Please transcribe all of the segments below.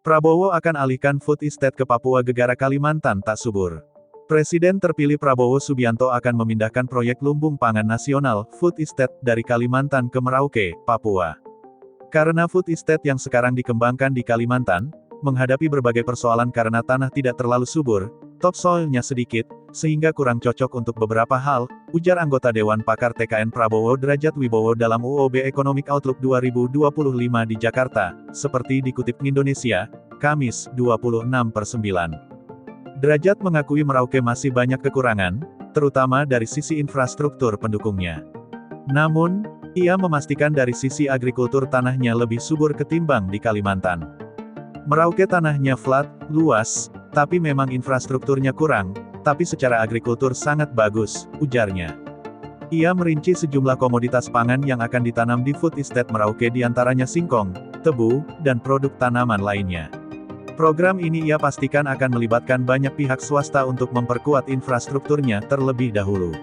Prabowo akan alihkan food estate ke Papua Gegara Kalimantan tak subur. Presiden terpilih Prabowo Subianto akan memindahkan proyek lumbung pangan nasional, food estate, dari Kalimantan ke Merauke, Papua. Karena food estate yang sekarang dikembangkan di Kalimantan, menghadapi berbagai persoalan karena tanah tidak terlalu subur, topsoilnya sedikit, sehingga kurang cocok untuk beberapa hal, ujar anggota Dewan Pakar TKN Prabowo Derajat Wibowo dalam UOB Economic Outlook 2025 di Jakarta, seperti dikutip Indonesia, Kamis, 26/9. Derajat mengakui Merauke masih banyak kekurangan, terutama dari sisi infrastruktur pendukungnya. Namun, ia memastikan dari sisi agrikultur tanahnya lebih subur ketimbang di Kalimantan. Merauke tanahnya flat, luas, tapi memang infrastrukturnya kurang, tapi secara agrikultur sangat bagus, ujarnya. Ia merinci sejumlah komoditas pangan yang akan ditanam di food estate Merauke diantaranya singkong, tebu, dan produk tanaman lainnya. Program ini ia pastikan akan melibatkan banyak pihak swasta untuk memperkuat infrastrukturnya terlebih dahulu.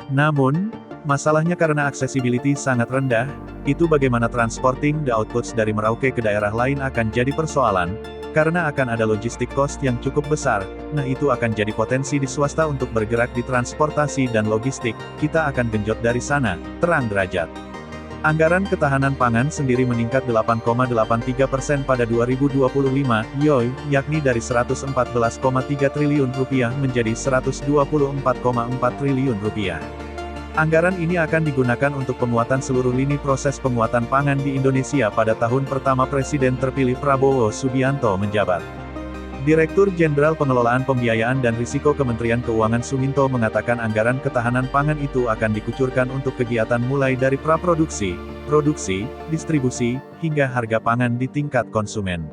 Namun, masalahnya karena accessibility sangat rendah, itu bagaimana transporting the outputs dari Merauke ke daerah lain akan jadi persoalan, karena akan ada logistik cost yang cukup besar, nah itu akan jadi potensi di swasta untuk bergerak di transportasi dan logistik, kita akan genjot dari sana, terang Derajat. Anggaran ketahanan pangan sendiri meningkat 8,83% pada 2025, yakni dari Rp114,3 triliun menjadi Rp124,4 triliun. Anggaran ini akan digunakan untuk penguatan seluruh lini proses penguatan pangan di Indonesia pada tahun pertama Presiden terpilih Prabowo Subianto menjabat. Direktur Jenderal Pengelolaan Pembiayaan dan Risiko Kementerian Keuangan Suminto mengatakan anggaran ketahanan pangan itu akan dikucurkan untuk kegiatan mulai dari praproduksi, produksi, distribusi, hingga harga pangan di tingkat konsumen.